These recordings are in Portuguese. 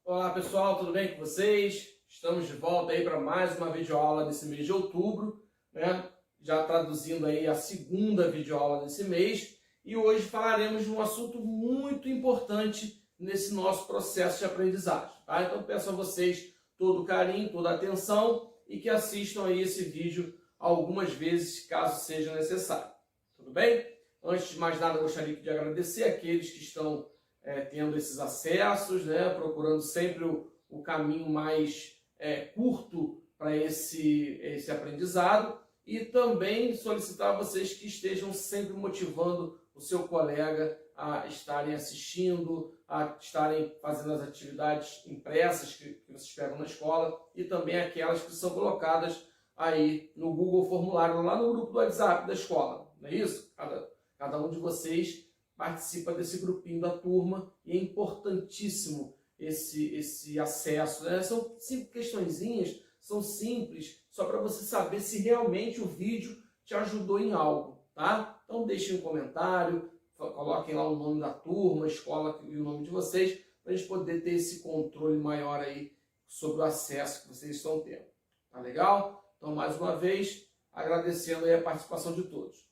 Olá pessoal, tudo bem com vocês? Estamos de volta aí para mais uma videoaula desse mês de outubro, né? Já traduzindo aí a segunda videoaula desse mês, e hoje falaremos de um assunto muito importante nesse nosso processo de aprendizagem, tá? Então peço a vocês todo o carinho, toda a atenção e que assistam aí esse vídeo algumas vezes, caso seja necessário. Tudo bem? Antes de mais nada, gostaria de agradecer àqueles que estão tendo esses acessos, né, procurando sempre o caminho mais curto para esse aprendizado, e também solicitar a vocês que estejam sempre motivando o seu colega a estarem assistindo, a estarem fazendo as atividades impressas que vocês pegam na escola, e também aquelas que são colocadas aí no Google Formulário, lá no grupo do WhatsApp da escola, não é isso? Cada um de vocês participa desse grupinho da turma e é importantíssimo esse acesso, né? São 5 questõezinhas, são simples, só para você saber se realmente o vídeo te ajudou em algo, tá? Então deixem um comentário, coloquem lá o nome da turma, a escola e o nome de vocês, para a gente poder ter esse controle maior aí sobre o acesso que vocês estão tendo. Tá legal? Então, mais uma vez, agradecendo aí a participação de todos.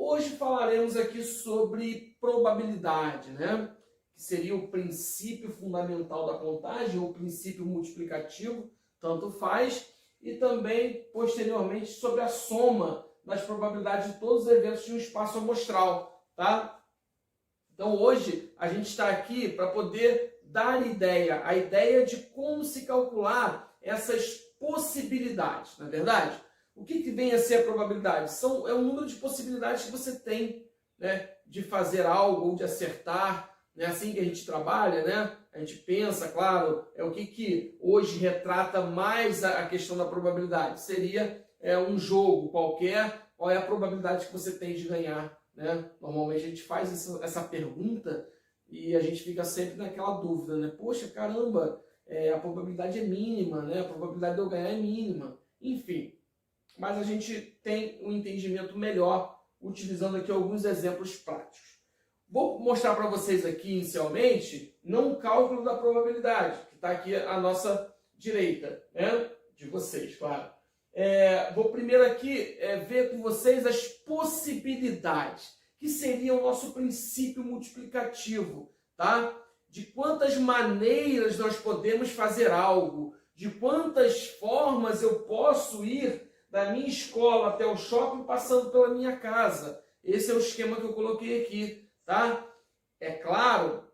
Hoje falaremos aqui sobre probabilidade, né? Que seria o princípio fundamental da contagem, ou princípio multiplicativo, tanto faz, e também, posteriormente, sobre a soma das probabilidades de todos os eventos de um espaço amostral, tá? Então, hoje, a gente está aqui para poder dar a ideia de como se calcular essas possibilidades, não é verdade? O que vem a ser a probabilidade? É um número de possibilidades que você tem, né, de fazer algo ou de acertar. É assim que a gente trabalha, né? A gente pensa, claro, o que hoje retrata mais a questão da probabilidade. Seria um jogo qualquer, qual é a probabilidade que você tem de ganhar, né? Normalmente a gente faz essa pergunta e a gente fica sempre naquela dúvida, né? Poxa, caramba, a probabilidade é mínima, né? A probabilidade de eu ganhar é mínima. Enfim. Mas a gente tem um entendimento melhor utilizando aqui alguns exemplos práticos. Vou mostrar para vocês aqui, inicialmente, não o cálculo da probabilidade, que está aqui à nossa direita, né? De vocês, claro. Vou primeiro aqui ver com vocês as possibilidades, que seria o nosso princípio multiplicativo, tá? De quantas maneiras nós podemos fazer algo, de quantas formas eu posso ir da minha escola até o shopping passando pela minha casa. Esse é o esquema que eu coloquei aqui, tá? É claro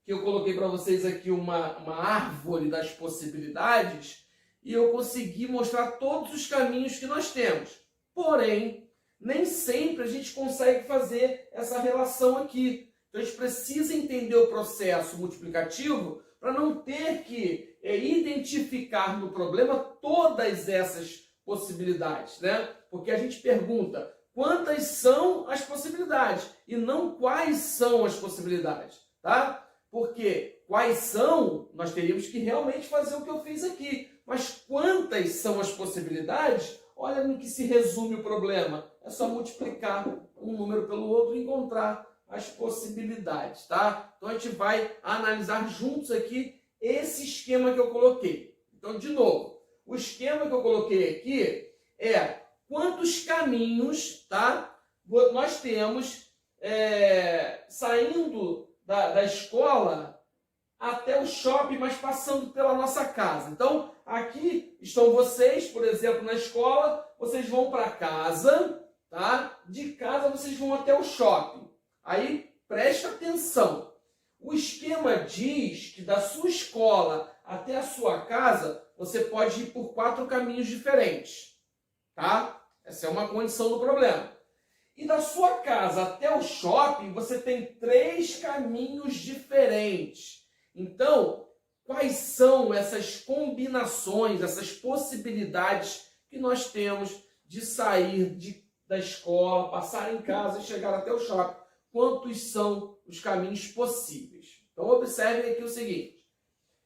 que eu coloquei para vocês aqui uma árvore das possibilidades e eu consegui mostrar todos os caminhos que nós temos. Porém, nem sempre a gente consegue fazer essa relação aqui. Então a gente precisa entender o processo multiplicativo para não ter que identificar no problema todas essas possibilidades, né? Porque a gente pergunta quantas são as possibilidades e não quais são as possibilidades, tá? Porque quais são, nós teríamos que realmente fazer o que eu fiz aqui. Mas quantas são as possibilidades? Olha no que se resume o problema. É só multiplicar um número pelo outro e encontrar as possibilidades, tá? Então a gente vai analisar juntos aqui esse esquema que eu coloquei. Então, de novo, o esquema que eu coloquei aqui é quantos caminhos, tá, nós temos saindo da escola até o shopping, mas passando pela nossa casa. Então, aqui estão vocês, por exemplo, na escola, vocês vão para casa, tá? De casa vocês vão até o shopping. Aí, presta atenção. O esquema diz que da sua escola até a sua casa, você pode ir por 4 caminhos diferentes, tá? Essa é uma condição do problema. E da sua casa até o shopping, você tem 3 caminhos diferentes. Então, quais são essas combinações, essas possibilidades que nós temos de sair da escola, passar em casa e chegar até o shopping? Quantos são os caminhos possíveis? Então, observem aqui o seguinte.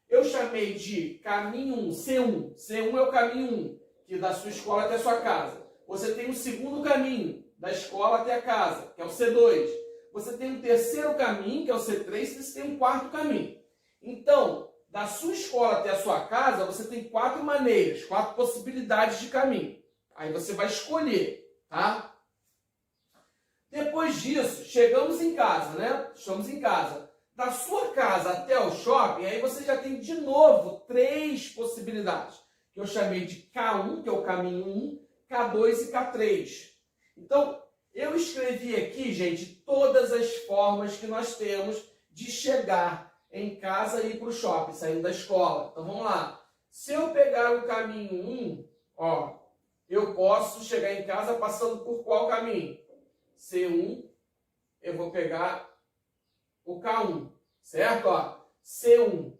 Eu chamei de caminho 1, C1. C1 é o caminho 1, que é da sua escola até a sua casa. Você tem o segundo caminho, da escola até a casa, que é o C2. Você tem um terceiro caminho, que é o C3, e você tem um quarto caminho. Então, da sua escola até a sua casa, você tem 4 maneiras, 4 possibilidades de caminho. Aí você vai escolher, tá? Depois disso, chegamos em casa, né? Estamos em casa. Da sua casa até o shopping, aí você já tem de novo 3 possibilidades, que eu chamei de K1, que é o caminho 1, K2 e K3. Então, eu escrevi aqui, gente, todas as formas que nós temos de chegar em casa e ir para o shopping, saindo da escola. Então, vamos lá. Se eu pegar o caminho 1, ó, eu posso chegar em casa passando por qual caminho? C1, eu vou pegar o K1, certo? Ó, C1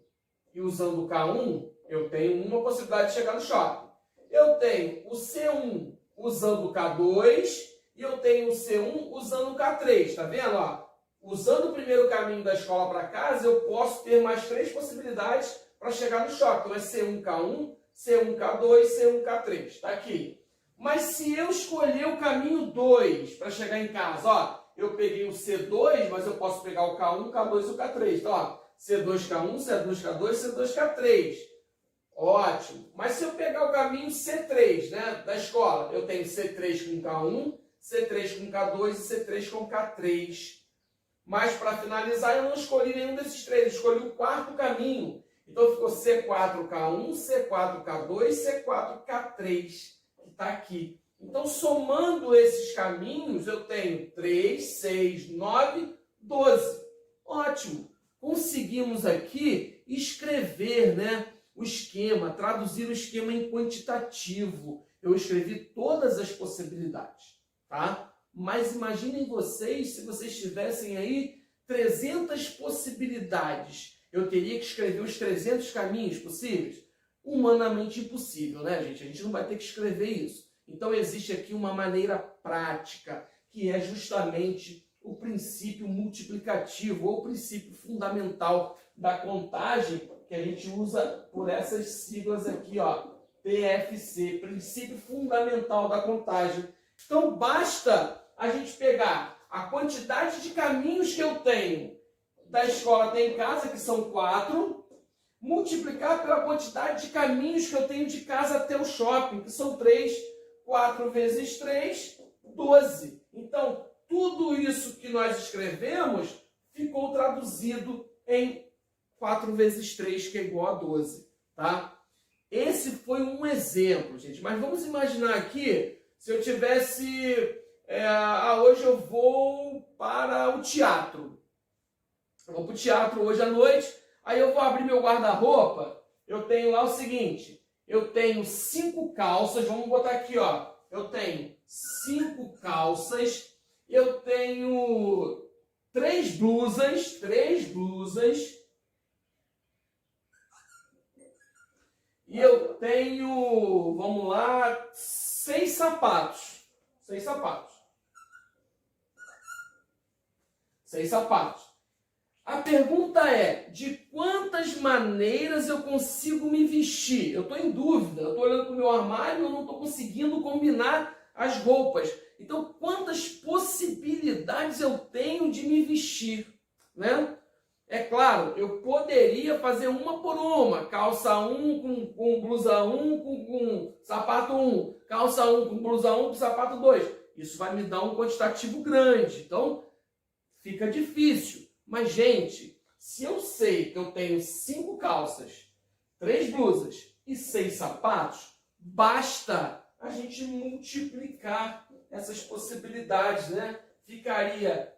e usando o K1, eu tenho uma possibilidade de chegar no shopping. Eu tenho o C1 usando o K2 e eu tenho o C1 usando o K3, tá vendo? Ó, usando o primeiro caminho da escola para casa, eu posso ter mais 3 possibilidades para chegar no shopping. Então é C1K1, C1K2, C1K3, tá aqui. Mas se eu escolher o caminho 2 para chegar em casa, ó, eu peguei o C2, mas eu posso pegar o K1, K2 e o K3. Então, ó, C2K1, C2K2, C2K3. Ótimo. Mas se eu pegar o caminho C3, né, da escola, eu tenho C3 com K1, C3 com K2 e C3 com K3. Mas para finalizar, eu não escolhi nenhum desses 3, eu escolhi o 4º caminho. Então ficou C4K1, C4K2, C4K3. Está aqui. Então, somando esses caminhos, eu tenho 3, 6, 9, 12. Ótimo! Conseguimos aqui escrever, né, o esquema, traduzir o esquema em quantitativo. Eu escrevi todas as possibilidades, tá? Mas imaginem vocês, se vocês tivessem aí 300 possibilidades, eu teria que escrever os 300 caminhos possíveis? Humanamente impossível, né, gente? A gente não vai ter que escrever isso. Então, existe aqui uma maneira prática, que é justamente o princípio multiplicativo, ou o princípio fundamental da contagem, que a gente usa por essas siglas aqui, ó, PFC, princípio fundamental da contagem. Então, basta a gente pegar a quantidade de caminhos que eu tenho da escola até em casa, que são 4, multiplicar pela quantidade de caminhos que eu tenho de casa até o shopping, que são 3, 4 vezes 3, 12. Então, tudo isso que nós escrevemos ficou traduzido em 4 vezes 3, que é igual a 12. Tá? Esse foi um exemplo, gente. Mas vamos imaginar aqui, se eu tivesse... hoje eu vou para o teatro. Eu vou para o teatro hoje à noite. Aí eu vou abrir meu guarda-roupa, eu tenho lá o seguinte, eu tenho 5 calças, vamos botar aqui, ó, eu tenho 5 calças, eu tenho 3 blusas, e eu tenho, vamos lá, 6 sapatos. 6 sapatos. A pergunta é, de quantas maneiras eu consigo me vestir? Eu estou em dúvida, eu estou olhando para o meu armário e eu não estou conseguindo combinar as roupas. Então, quantas possibilidades eu tenho de me vestir? Né? É claro, eu poderia fazer uma por uma. Calça 1 com blusa 1 com sapato 1. Calça 1 com blusa 1 com sapato 2. Isso vai me dar um quantitativo grande. Então, fica difícil. Mas, gente, se eu sei que eu tenho 5 calças, 3 blusas e 6 sapatos, basta a gente multiplicar essas possibilidades, né? Ficaria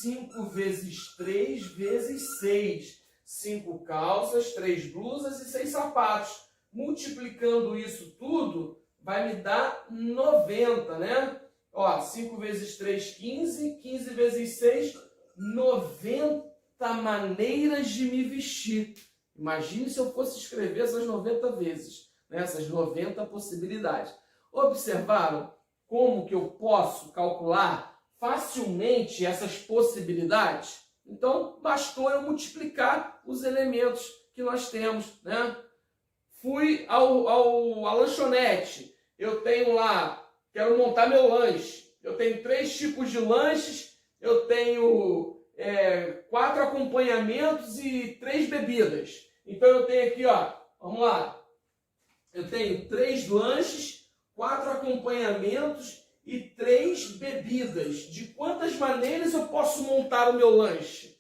5 vezes 3 vezes 6. 5 calças, 3 blusas e 6 sapatos. Multiplicando isso tudo, vai me dar 90, né? Ó, 5 vezes 3, 15. 15 vezes 6, 90 maneiras de me vestir. Imagine se eu fosse escrever essas 90 vezes, né? Essas 90 possibilidades. Observaram como que eu posso calcular facilmente essas possibilidades? Então, bastou eu multiplicar os elementos que nós temos, né? Fui à lanchonete, eu tenho lá, quero montar meu lanche, eu tenho 3 tipos de lanches, eu tenho 4 acompanhamentos e 3 bebidas. Então eu tenho aqui, ó, vamos lá. Eu tenho 3 lanches, 4 acompanhamentos e 3 bebidas. De quantas maneiras eu posso montar o meu lanche?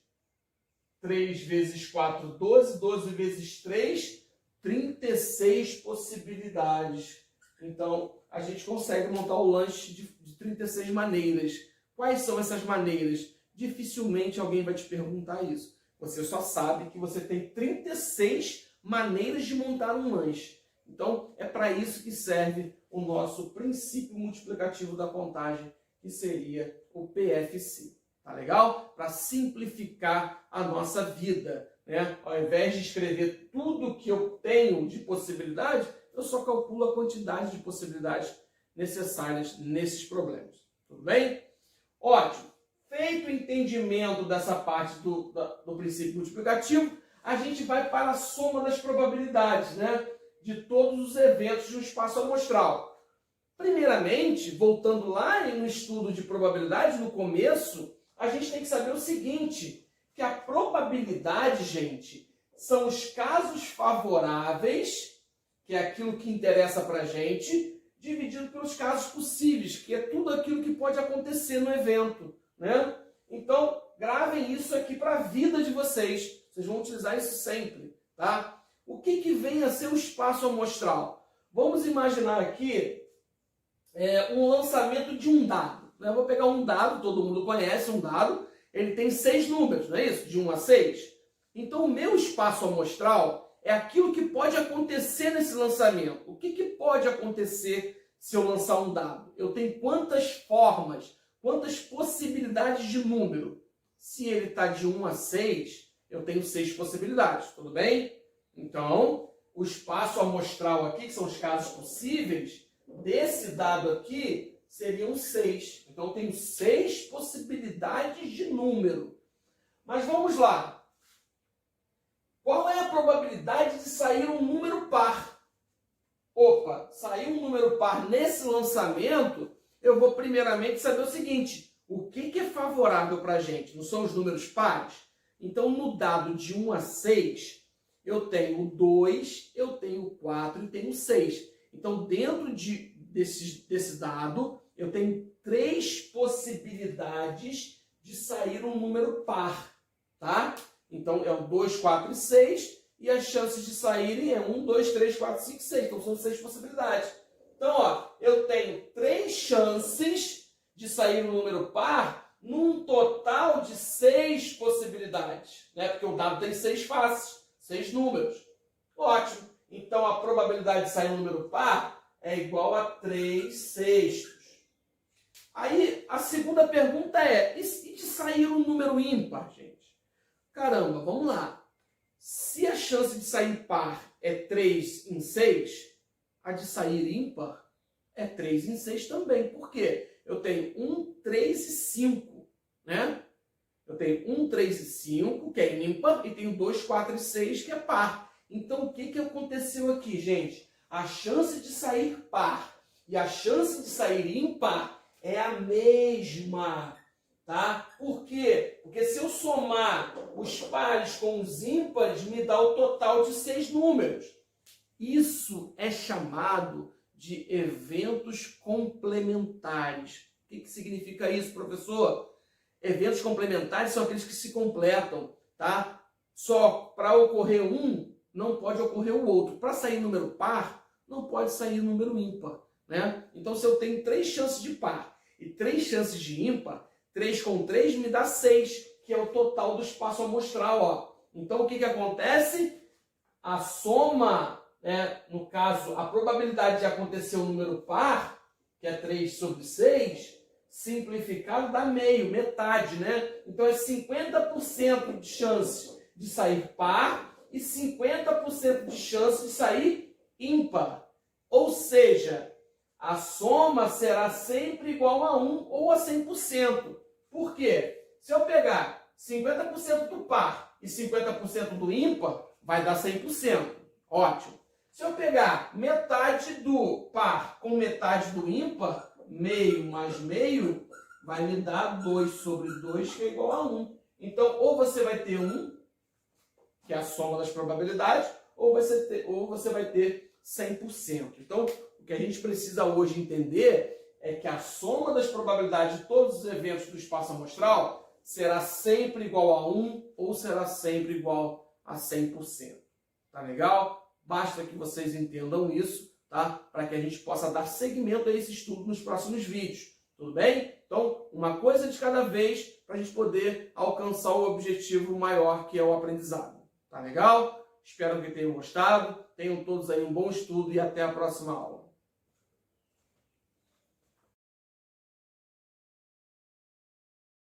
3 vezes 4, 12. 12 vezes 3, 36 possibilidades. Então, a gente consegue montar o lanche de 36 maneiras. Quais são essas maneiras? Dificilmente alguém vai te perguntar isso. Você só sabe que você tem 36 maneiras de montar um lanche. Então, é para isso que serve o nosso princípio multiplicativo da contagem, que seria o PFC. Tá legal? Para simplificar a nossa vida, né? Ao invés de escrever tudo que eu tenho de possibilidade, eu só calculo a quantidade de possibilidades necessárias nesses problemas. Tudo bem? Ótimo. Feito o entendimento dessa parte do princípio multiplicativo, a gente vai para a soma das probabilidades, né? De todos os eventos de um espaço amostral. Primeiramente, voltando lá no estudo de probabilidade, no começo, a gente tem que saber o seguinte, que a probabilidade, gente, são os casos favoráveis, que é aquilo que interessa para a gente, dividido pelos casos possíveis, que é tudo aquilo que pode acontecer no evento, né? Então, gravem isso aqui para a vida de vocês. Vocês vão utilizar isso sempre, tá? O que vem a ser o espaço amostral? Vamos imaginar aqui um lançamento de um dado. Né? Eu vou pegar um dado, todo mundo conhece um dado, ele tem 6 números, não é isso? De 1 a 6. Então, o meu espaço amostral é aquilo que pode acontecer nesse lançamento. O que pode acontecer se eu lançar um dado? Eu tenho quantas formas, quantas possibilidades de número? Se ele está de 1 a 6, eu tenho 6 possibilidades, tudo bem? Então, o espaço amostral aqui, que são os casos possíveis, desse dado aqui seriam 6. Então, eu tenho 6 possibilidades de número. Mas vamos lá. Qual é a probabilidade de sair um número par? Opa, sair um número par nesse lançamento, eu vou primeiramente saber o seguinte, o que é favorável para a gente? Não são os números pares? Então, no dado de 1 a 6, eu tenho 2, eu tenho 4 e tenho 6. Então, dentro desse dado, eu tenho 3 possibilidades de sair um número par, tá? Então, é o 2, 4 e 6, e as chances de saírem é 1, 2, 3, 4, 5, 6. Então, são 6 possibilidades. Então, ó, eu tenho 3 chances de sair um número par num total de 6 possibilidades, né? Porque o dado tem 6 faces, 6 números. Ótimo. Então, a probabilidade de sair um número par é igual a 3 sextos. Aí, a segunda pergunta é, e de sair um número ímpar, gente? Caramba, vamos lá. Se a chance de sair par é 3 em 6, a de sair ímpar é 3 em 6 também. Por quê? Eu tenho 1, 3 e 5, né? Eu tenho 1, 3 e 5, que é ímpar, e tenho 2, 4 e 6, que é par. Então, o que aconteceu aqui, gente? A chance de sair par e a chance de sair ímpar é a mesma, tá? Por quê? Porque se eu somar os pares com os ímpares, me dá o total de 6 números. Isso é chamado de eventos complementares. O que significa isso, professor? Eventos complementares são aqueles que se completam, tá? Só para ocorrer um, não pode ocorrer o outro. Para sair número par, não pode sair número ímpar, né? Então, se eu tenho 3 chances de par e 3 chances de ímpar, 3 com 3 me dá 6, que é o total do espaço amostral, ó. Então, o que acontece? A soma, né, no caso, a probabilidade de acontecer um número par, que é 3 sobre 6, simplificado dá meio, metade, né? Então, é 50% de chance de sair par e 50% de chance de sair ímpar. Ou seja, a soma será sempre igual a 1 ou a 100%. Por quê? Se eu pegar 50% do par e 50% do ímpar, vai dar 100%. Ótimo. Se eu pegar metade do par com metade do ímpar, meio mais meio, vai me dar 2 sobre 2, que é igual a 1. Então, ou você vai ter 1, que é a soma das probabilidades, ou você vai ter 100%. Então, o que a gente precisa hoje entender é que a soma das probabilidades de todos os eventos do espaço amostral será sempre igual a 1 ou será sempre igual a 100%. Tá legal? Basta que vocês entendam isso, tá? Para que a gente possa dar seguimento a esse estudo nos próximos vídeos. Tudo bem? Então, uma coisa de cada vez para a gente poder alcançar o objetivo maior, que é o aprendizado. Tá legal? Espero que tenham gostado. Tenham todos aí um bom estudo e até a próxima aula.